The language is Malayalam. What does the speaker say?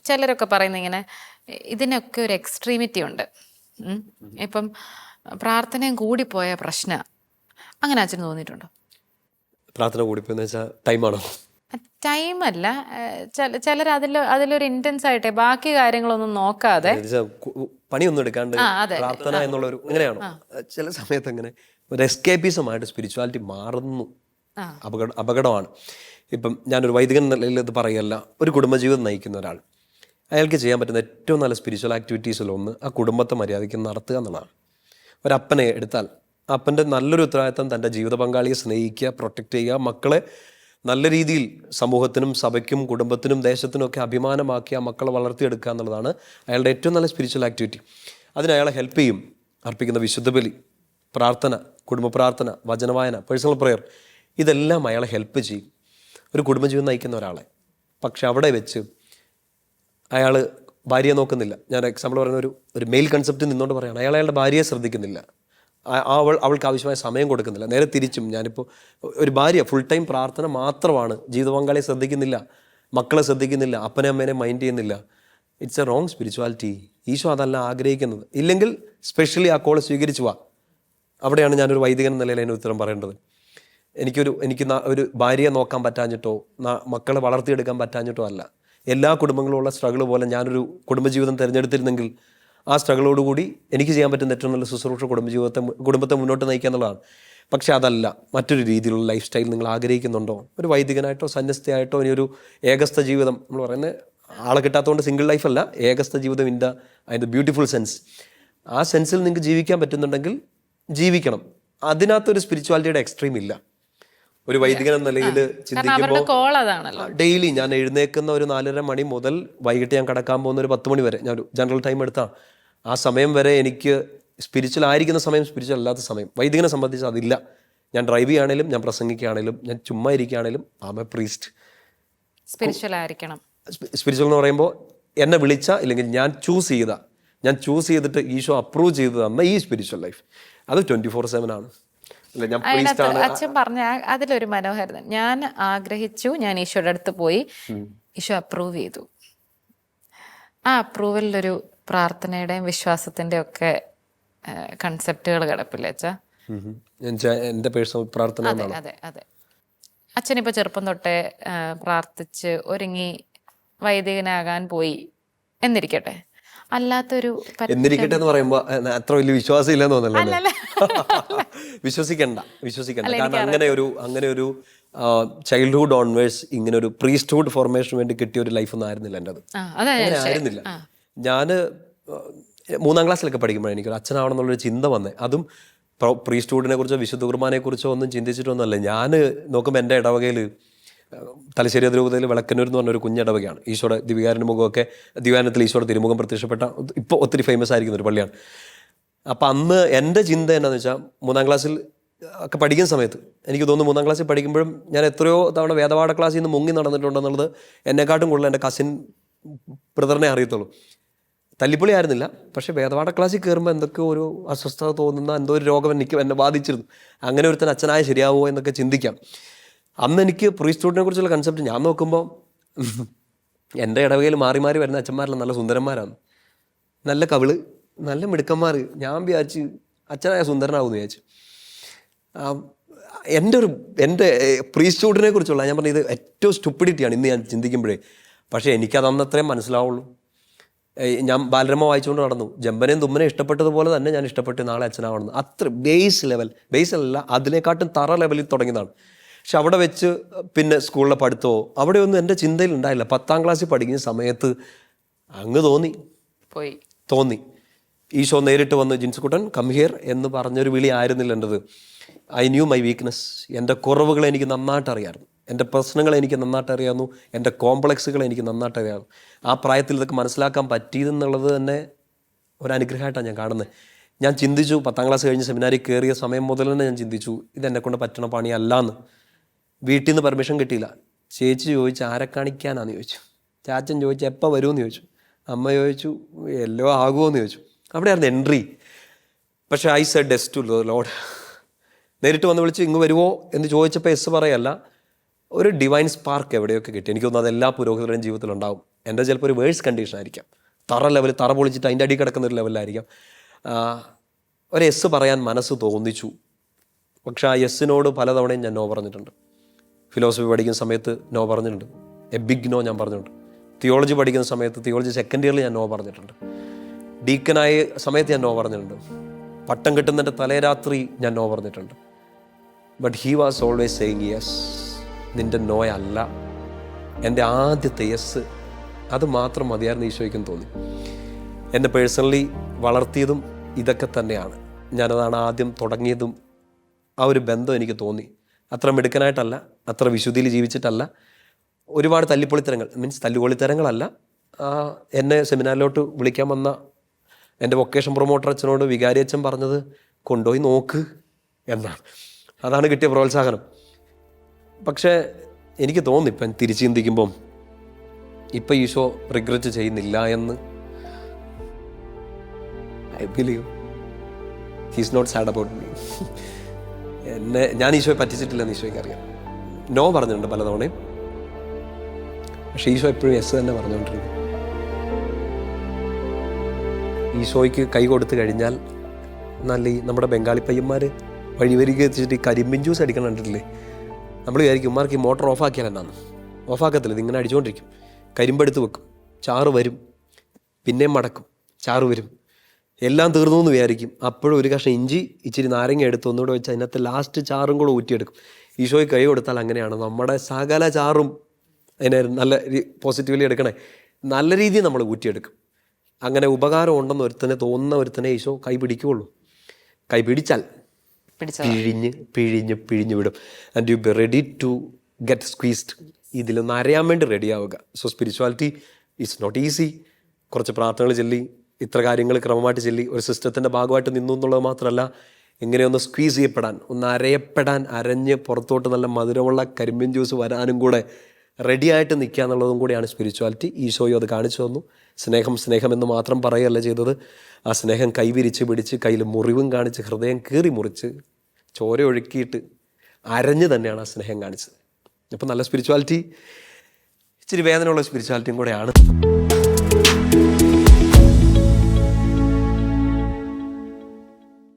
ചിലരൊക്കെ പറയുന്ന ഇങ്ങനെ ഇതിനൊക്കെ ഒരു എക്സ്ട്രീമിറ്റി ഉണ്ട്. ഇപ്പം പ്രാർത്ഥനയും കൂടിപ്പോയ പ്രശ്ന അങ്ങനെ അച്ഛന് തോന്നിയിട്ടുണ്ടോ? പ്രാർത്ഥന കൂടിപ്പോയെന്ന് വെച്ചാൽ ടൈമാണോ? ടൈമല്ല, ചിലർ അതിലൊരു ഇന്റൻസ് ആയിട്ടെ ബാക്കി കാര്യങ്ങളൊന്നും നോക്കാതെ പണിയൊന്നും എടുക്കാണ്ട് പ്രാർത്ഥന എന്നുള്ളൊരു ഇങ്ങനെയാണോ? ചില സമയത്ത് അങ്ങനെ ഒരു എസ്കേപ്പിസമായിട്ട് സ്പിരിച്വാലിറ്റി മാറുന്നു. അപകടമാണ്. ഇപ്പം ഞാനൊരു വൈദികൻ നിലയിൽ ഇത് പറയല്ല, ഒരു കുടുംബജീവിതം നയിക്കുന്ന ഒരാൾ, അയാൾക്ക് ചെയ്യാൻ പറ്റുന്ന ഏറ്റവും നല്ല സ്പിരിച്വൽ ആക്ടിവിറ്റീസിലൊന്ന് ആ കുടുംബത്തെ മര്യാദയ്ക്ക് നടത്തുക എന്നുള്ളതാണ്. ഒരപ്പനെ എടുത്താൽ അപ്പൻ്റെ നല്ലൊരു ഉത്തരവാദിത്തം തൻ്റെ ജീവിത പങ്കാളിയെ സ്നേഹിക്കുക, പ്രൊട്ടക്റ്റ് ചെയ്യുക, മക്കളെ നല്ല രീതിയിൽ സമൂഹത്തിനും സഭയ്ക്കും കുടുംബത്തിനും ദേശത്തിനും ഒക്കെ അഭിമാനമാക്കി ആ മക്കളെ വളർത്തിയെടുക്കുക എന്നുള്ളതാണ് അയാളുടെ ഏറ്റവും നല്ല സ്പിരിച്വൽ ആക്ടിവിറ്റി. അതിന് അയാളെ ഹെൽപ്പ് ചെയ്യും അർപ്പിക്കുന്ന വിശുദ്ധ ബലി, പ്രാർത്ഥന, കുടുംബ പ്രാർത്ഥന, വചനവായന, പേഴ്സണൽ പ്രെയർ, ഇതെല്ലാം അയാളെ ഹെൽപ്പ് ചെയ്യും ഒരു കുടുംബജീവൻ നയിക്കുന്ന ഒരാളെ. പക്ഷെ അവിടെ വെച്ച് അയാൾ ഭാര്യയെ നോക്കുന്നില്ല. ഞാൻ എക്സാമ്പിൾ പറയുന്ന ഒരു മെയിൽ കൺസെപ്റ്റ് നിന്നുകൊണ്ട് പറയുകയാണ്. അയാളുടെ ഭാര്യയെ ശ്രദ്ധിക്കുന്നില്ല, അവൾക്ക് ആവശ്യമായ സമയം കൊടുക്കുന്നില്ല. നേരെ തിരിച്ചും, ഞാനിപ്പോൾ ഒരു ഭാര്യ ഫുൾ ടൈം പ്രാർത്ഥന മാത്രമാണ്, ജീവിത പങ്കാളിയെ ശ്രദ്ധിക്കുന്നില്ല, മക്കളെ ശ്രദ്ധിക്കുന്നില്ല, അപ്പനെ അമ്മേനെ മൈൻഡ് ചെയ്യുന്നില്ല. It's a wrong spirituality. Isho അതല്ല ആഗ്രഹിക്കുന്നത്. ഇല്ലെങ്കിൽ സ്പെഷ്യലി ആ കോൾ സ്വീകരിച്ചു വാ. അവിടെയാണ് ഞാനൊരു വൈദികൻ എന്ന നിലയിൽ അതിന് ഉത്തരം പറയേണ്ടത്. എനിക്ക് ഒരു ഭാര്യയെ നോക്കാൻ പറ്റാഞ്ഞിട്ടോ മക്കളെ വളർത്തിയെടുക്കാൻ പറ്റാഞ്ഞിട്ടോ അല്ല. എല്ലാ കുടുംബങ്ങളുള്ള സ്ട്രഗിൾ പോലെ ഞാനൊരു കുടുംബജീവിതം തിരഞ്ഞെടുത്തിരുന്നെങ്കിൽ ആ സ്ട്രഗിളോടുകൂടി എനിക്ക് ചെയ്യാൻ പറ്റുന്ന ഏറ്റവും നല്ല ശുശ്രൂഷ കുടുംബത്തെ മുന്നോട്ട് നയിക്കുക എന്നുള്ളതാണ്. പക്ഷെ അതല്ല, മറ്റൊരു രീതിയിലുള്ള ലൈഫ് സ്റ്റൈൽ നിങ്ങൾ ആഗ്രഹിക്കുന്നുണ്ടോ? ഒരു വൈദികനായിട്ടോ സന്യസ്തയായിട്ടോ ഇനിയൊരു ഏകസ്ഥ ജീവിതം, നമ്മൾ പറയുന്നത് ആളെ കിട്ടാത്തതുകൊണ്ട് സിംഗിൾ ലൈഫല്ല, ഏകസ്ഥ ജീവിതം അതിൻ്റെ ബ്യൂട്ടിഫുൾ സെൻസ്, ആ സെൻസിൽ നിങ്ങൾക്ക് ജീവിക്കാൻ പറ്റുന്നുണ്ടെങ്കിൽ ജീവിക്കണം. അതിനകത്തൊരു സ്പിരിച്വാലിറ്റിയുടെ എക്സ്ട്രീം ഇല്ല. ഒരു വൈദികൻ എന്ന നിലയിൽ ചിന്തിക്കുമ്പോൾ ഡെയിലി ഞാൻ എഴുന്നേക്കുന്ന ഒരു 4:30 മണി മുതൽ വൈകിട്ട് ഞാൻ കിടക്കാൻ പോകുന്ന ഒരു 10 മണി വരെ, ഞാൻ ഒരു ജനറൽ ടൈം എടുത്താണ്, ആ സമയം വരെ എനിക്ക് സ്പിരിച്വൽ ആയിരിക്കുന്ന സമയം, സ്പിരിച്വൽ അല്ലാത്ത സമയം. വൈദികനെ സംബന്ധിച്ച് അതില്ല. ഞാൻ ഡ്രൈവ് ചെയ്യുകയാണെങ്കിലും, ഞാൻ പ്രസംഗിക്കുകയാണെങ്കിലും, ഞാൻ ചുമ്മാ ഇരിക്കുകയാണെങ്കിലും ആം എ പ്രീസ്റ്റ്. സ്പിരിച്വൽ ആയിരിക്കണം. സ്പിരിച്വൽ എന്ന് പറയുമ്പോൾ എന്നെ വിളിച്ച, ഇല്ലെങ്കിൽ ഞാൻ ചൂസ് ചെയ്തിട്ട് ഈശോ അപ്രൂവ് ചെയ്ത് തന്ന ഈ സ്പിരിച്വൽ ലൈഫ്, അത് 24/7 ആണ്. അച്ഛൻ പറഞ്ഞ അതിലൊരു മനോഹരത, ഞാൻ ആഗ്രഹിച്ചു, ഞാൻ ഈശോയുടെ അടുത്ത് പോയി, ഈശോ അപ്രൂവ് ചെയ്തു. ആ അപ്രൂവലിലൊരു പ്രാർത്ഥനയുടെയും വിശ്വാസത്തിന്റെയും ഒക്കെ കൺസെപ്റ്റുകൾ കിടപ്പില്ല അച്ഛാ? എൻ്റെ പേഴ്സണൽ പ്രാർത്ഥന. അതെ. അച്ഛനിപ്പോൾ ചെറുപ്പം തൊട്ടേ പ്രാർത്ഥിച്ച് ഒരുങ്ങി വൈദികനാകാൻ പോയി എന്നിരിക്കട്ടെ, അല്ലാത്തൊരു എന്നിരിക്കട്ടെ എന്ന് പറയുമ്പോൾ അത്ര വലിയ വിശ്വാസം ഇല്ലെന്ന് തോന്നല്ലോ. വിശ്വസിക്കണ്ട. കാരണം അങ്ങനെ ഒരു ചൈൽഡ്ഹുഡ് ഓൺവേഴ്സ് ഇങ്ങനെ ഒരു പ്രീസ്റ്റ്ഹുഡ് ഫോർമേഷന് വേണ്ടി കിട്ടിയ ഒരു ലൈഫ് ഒന്നും ആയിരുന്നില്ല എൻ്റെ. അങ്ങനെ ആയിരുന്നില്ല. ഞാൻ 3ാം ക്ലാസ്സിലൊക്കെ പഠിക്കുമ്പോഴാണ് എനിക്കൊരു അച്ഛനാവണമെന്നുള്ളൊരു ചിന്ത വന്നേ. അതും പ്രീസ്റ്റ്ഹുഡിനെ കുറിച്ചോ വിശുദ്ധ കുർബാനയെ കുറിച്ചോ ഒന്നും ചിന്തിച്ചിട്ടൊന്നുമല്ല. ഞാൻ നോക്കുമ്പോൾ എൻ്റെ ഇടവകയിൽ തലശ്ശേരി അതിരൂപതയിൽ വിളക്കന്നൂർ എന്ന് പറഞ്ഞൊരു കുഞ്ഞിടവകയാണ്. ഈശോയുടെ ദിവ്യാനത്തിൽ ഈശോയുടെ തിരുമുഖം പ്രത്യക്ഷപ്പെട്ട ഇപ്പോൾ ഒത്തിരി ഫേമസ് ആയിരിക്കുന്ന ഒരു പള്ളിയാണ്. അപ്പം അന്ന് എൻ്റെ ചിന്ത എന്നാന്ന് വെച്ചാൽ 3ാം ക്ലാസ്സിൽ ഒക്കെ പഠിക്കുന്ന സമയത്ത് എനിക്ക് തോന്നുന്നു 3ാം ക്ലാസ്സിൽ പഠിക്കുമ്പോഴും ഞാൻ എത്രയോ തവണ വേദപാഠ ക്ലാസ്സിൽ നിന്ന് മുങ്ങി നടന്നിട്ടുണ്ടെന്നുള്ളത് എന്നെക്കാട്ടും കൂടുതൽ എൻ്റെ കസിൻ ബ്രദറിനെ അറിയത്തുള്ളൂ. തല്ലിപ്പൊളി ആയിരുന്നില്ല, പക്ഷേ വേദപാഠ ക്ലാസ്സിൽ കയറുമ്പോൾ എന്തൊക്കെയോ ഒരു അസ്വസ്ഥത തോന്നുന്ന എന്തോ ഒരു രോഗം എന്നെ ബാധിച്ചിരുന്നു. അങ്ങനെ ഒരുത്തൻ അച്ഛനായ ശരിയാവുമോ എന്നൊക്കെ ചിന്തിക്കാം. അന്ന് എനിക്ക് പ്രീസ്റ്റ്ഹുഡിനെ കുറിച്ചുള്ള കൺസെപ്റ്റ് ഞാൻ നോക്കുമ്പോൾ എൻ്റെ ഇടവകയിൽ മാറി മാറി വരുന്ന അച്ഛന്മാരെല്ലാം നല്ല സുന്ദരന്മാരാണ്, നല്ല കവിള്, നല്ല മിടുക്കന്മാർ. ഞാൻ വിചാരിച്ച് അച്ഛനായ സുന്ദരനാകുമെന്ന് വിചാരിച്ചു. എൻ്റെ പ്രീസ്റ്റ്ഹുഡിനെ കുറിച്ചുള്ള ഞാൻ പറഞ്ഞത് ഏറ്റവും സ്റ്റുപ്പിഡിറ്റിയാണ് ഇന്ന് ഞാൻ ചിന്തിക്കുമ്പോഴേ. പക്ഷേ എനിക്കത് അന്ന് അത്രയും മനസ്സിലാവുള്ളൂ. ഞാൻ ബാലരമ വായിച്ചുകൊണ്ട് നടന്നു. ജമ്പനെയും തുമ്മനെയും ഇഷ്ടപ്പെട്ടതുപോലെ തന്നെ ഞാൻ ഇഷ്ടപ്പെട്ട് നാളെ അച്ഛനാവണമെന്ന്. അത്ര ബേസിലല്ല, അതിനെക്കാട്ടും തറ ലെവലിൽ തുടങ്ങിയതാണ്. പക്ഷെ അവിടെ വെച്ച് പിന്നെ സ്കൂളിലെ പഠിത്തമോ അവിടെയൊന്നും എൻ്റെ ചിന്തയിൽ ഉണ്ടായില്ല. 10ാം ക്ലാസ്സിൽ പഠിക്കുന്ന സമയത്ത് അങ്ങ് തോന്നി ഈശോ നേരിട്ട് വന്ന് ജിൻസുക്കുട്ടൻ കം ഹിയർ എന്ന് പറഞ്ഞൊരു വിളി ആയിരുന്നില്ല എൻ്റെത്. I knew my weakness. എൻ്റെ കുറവുകളെ എനിക്ക് നന്നായിട്ട് അറിയാമായിരുന്നു, എൻ്റെ പ്രശ്നങ്ങളെ എനിക്ക് നന്നായിട്ട് അറിയാമായിരുന്നു, എൻ്റെ കോംപ്ലക്സുകളെ എനിക്ക് നന്നായിട്ട് അറിയാമായിരുന്നു. ആ പ്രായത്തിൽ ഇതൊക്കെ മനസ്സിലാക്കാൻ പറ്റിയതെന്നുള്ളത് തന്നെ ഒരു അനുഗ്രഹമായിട്ടാണ് ഞാൻ കാണുന്നത്. ഞാൻ ചിന്തിച്ചു, 10ാം ക്ലാസ് കഴിഞ്ഞ് സെമിനാരിൽ കയറിയ സമയം മുതൽ തന്നെ ഞാൻ ചിന്തിച്ചു ഇതെന്നെക്കൊണ്ട് പറ്റണ പണിയല്ലാന്ന്. വീട്ടിൽ നിന്ന് പെർമിഷൻ കിട്ടിയില്ല. ചേച്ചി ചോദിച്ചു ആരെ കാണിക്കാനാന്ന് ചോദിച്ചു. ചാച്ചൻ ചോദിച്ചു എപ്പോൾ വരുമെന്ന് ചോദിച്ചു. അമ്മ ചോദിച്ചു എല്ലോ ആകുമോ എന്ന് ചോദിച്ചു. അവിടെയായിരുന്നു എൻട്രി. പക്ഷേ I said yes to Lord. നേരിട്ട് വന്ന് വിളിച്ച് ഇങ്ങ് വരുമോ എന്ന് ചോദിച്ചപ്പോൾ എസ് പറയല്ല, ഒരു ഡിവൈൻ സ്പാർക്ക് എവിടെയൊക്കെ കിട്ടി. എനിക്ക് തോന്നുന്നു അതെല്ലാ പുരോഹിതരുടെയും ജീവിതത്തിലുണ്ടാവും. എൻ്റെ ചിലപ്പോൾ ഒരു വേഴ്സ് കണ്ടീഷൻ ആയിരിക്കാം, തറ പൊളിച്ചിട്ട് അതിൻ്റെ അടി കിടക്കുന്ന ഒരു ലെവലിലായിരിക്കാം. ഒരു എസ് പറയാൻ മനസ്സ് തോന്നിച്ചു, പക്ഷെ ആ എസ്സിനോട് പലതവണയും ഞാൻ നോ പറഞ്ഞിട്ടുണ്ട്. ഫിലോസഫി പഠിക്കുന്ന സമയത്ത് നോ പറഞ്ഞിട്ടുണ്ട്, ബിഗ് നോ ഞാൻ പറഞ്ഞിട്ടുണ്ട്. തിയോളജി പഠിക്കുന്ന സമയത്ത്, തിയോളജി സെക്കൻഡ് ഇയറിൽ ഞാൻ നോ പറഞ്ഞിട്ടുണ്ട്. ഡീക്കനായ സമയത്ത് ഞാൻ നോ പറഞ്ഞിട്ടുണ്ട്. പട്ടം കിട്ടുന്നതിൻ്റെ തലേരാത്രി ഞാൻ നോ പറഞ്ഞിട്ടുണ്ട്. But he was always saying yes. നിൻ്റെ നോ അല്ല, എൻ്റെ ആദ്യത്തെ യെസ്, അത് മാത്രം മതിയായിരുന്നു ഈശോയ്ക്കും തോന്നി. എന്നെ പേഴ്സണലി വളർത്തിയതും ഇതൊക്കെ തന്നെയാണ്. ഞാനതാണ് ആദ്യം തുടങ്ങിയതും. ആ ഒരു ബന്ധം എനിക്ക് തോന്നി. അത്ര മിടുക്കനായിട്ടല്ല, അത്ര വിശുദ്ധിയിൽ ജീവിച്ചിട്ടല്ല, ഒരുപാട് തല്ലിപ്പൊളിത്തരങ്ങൾ, മീൻസ് തല്ലുപൊളിത്തരങ്ങളല്ല. എന്നെ സെമിനാറിലോട്ട് വിളിക്കാൻ വന്ന എൻ്റെ വൊക്കേഷൻ പ്രൊമോട്ടർ അച്ഛനോട് വികാരി അച്ഛൻ പറഞ്ഞത് കൊണ്ടുപോയി നോക്ക് എന്നാണ്. അതാണ് കിട്ടിയ പ്രോത്സാഹനം. പക്ഷേ എനിക്ക് തോന്നി ഇപ്പം തിരിച്ചു ചിന്തിക്കുമ്പം ഇപ്പം ഈശോ റിഗ്രറ്റ് ചെയ്യുന്നില്ല എന്ന്. I believe he's not sad about me. ഞാൻ ഈശോയെ പറ്റിച്ചിട്ടില്ലെന്ന് ഈശോയ്ക്ക് അറിയാം. നോ പറഞ്ഞിട്ടുണ്ട് പലതവണയും, പക്ഷേ ഈശോ എപ്പോഴും യെസ് തന്നെ പറഞ്ഞുകൊണ്ടിരുന്നു. ഈശോയ്ക്ക് കൈ കൊടുത്തു കഴിഞ്ഞാൽ നല്ല ഈ നമ്മുടെ ബംഗാളി പയ്യന്മാർ വഴിവരിക എത്തിച്ചിട്ട് ഈ കരിമ്പിൻ ജ്യൂസ് അടിക്കണം കണ്ടിട്ടില്ലേ? നമ്മൾ വിചാരിക്കും ഉമ്മാർക്ക് ഈ മോട്ടർ ഓഫാക്കിയാൽ എന്നാണ്. ഓഫാക്കത്തില്ല, ഇതിങ്ങനെ അടിച്ചുകൊണ്ടിരിക്കും. കരിമ്പെടുത്ത് വെക്കും, ചാറ് വരും, പിന്നെയും മടക്കും, ചാറ് വരും, എല്ലാം തീർന്നു എന്ന് വിചാരിക്കും. അപ്പോഴും ഒരു കഷ്ണം ഇഞ്ചി ഇച്ചിരി നാരങ്ങ എടുത്ത് ഒന്നുകൂടെ വെച്ച് അതിനകത്ത് ലാസ്റ്റ് ചാറും കൂടെ ഊറ്റിയെടുക്കും. ഈശോയ്ക്ക് കൈ കൊടുത്താൽ അങ്ങനെയാണ്. നമ്മുടെ സകല ചാറും അതിനെ നല്ല പോസിറ്റീവ്ലി എടുക്കണേ, നല്ല രീതിയിൽ നമ്മൾ ഊറ്റിയെടുക്കും. അങ്ങനെ ഉപകാരം ഉണ്ടെന്ന് ഒരുത്തനെ തോന്നുന്ന ഒരുത്തനെ ഈശോ കൈ പിടിക്കുകയുള്ളൂ. കൈ പിടിച്ചാൽ പിഴിഞ്ഞ് വിടും. And you be ready to get squeezed. ഇതിലൊന്ന് അരയാൻ വേണ്ടി റെഡി ആവുക. So spirituality it's not easy. കുറച്ച് പ്രാർത്ഥനകൾ ചൊല്ലി, ഇത്ര കാര്യങ്ങൾ ക്രമമായിട്ട് ചൊല്ലി, ഒരു സിസ്റ്റത്തിൻ്റെ ഭാഗമായിട്ട് നിന്നു എന്നുള്ളത് മാത്രമല്ല, ഇങ്ങനെയൊന്ന് സ്ക്വീസ് ചെയ്യപ്പെടാൻ, ഒന്ന് അരയപ്പെടാൻ, അരഞ്ഞ് പുറത്തോട്ട് നല്ല മധുരമുള്ള കരിമ്പിൻ ജ്യൂസ് വരാനും കൂടെ റെഡിയായിട്ട് നിൽക്കുക എന്നുള്ളതും കൂടിയാണ് സ്പിരിച്വാലിറ്റി. ഈശോയും അത് കാണിച്ചു തന്നു. സ്നേഹം എന്ന് മാത്രം പറയുകയല്ല ചെയ്തത്. ആ സ്നേഹം കൈവിരിച്ച് പിടിച്ച്, കയ്യിൽ മുറിവും കാണിച്ച്, ഹൃദയം കീറി മുറിച്ച്, ചോര ഒഴുക്കിയിട്ട് അരഞ്ഞ് തന്നെയാണ് ആ സ്നേഹം കാണിച്ചത്. അപ്പം നല്ല സ്പിരിച്വാലിറ്റി, ഇച്ചിരി വേദനയുള്ള സ്പിരിച്വാലിറ്റിയും കൂടെയാണ്.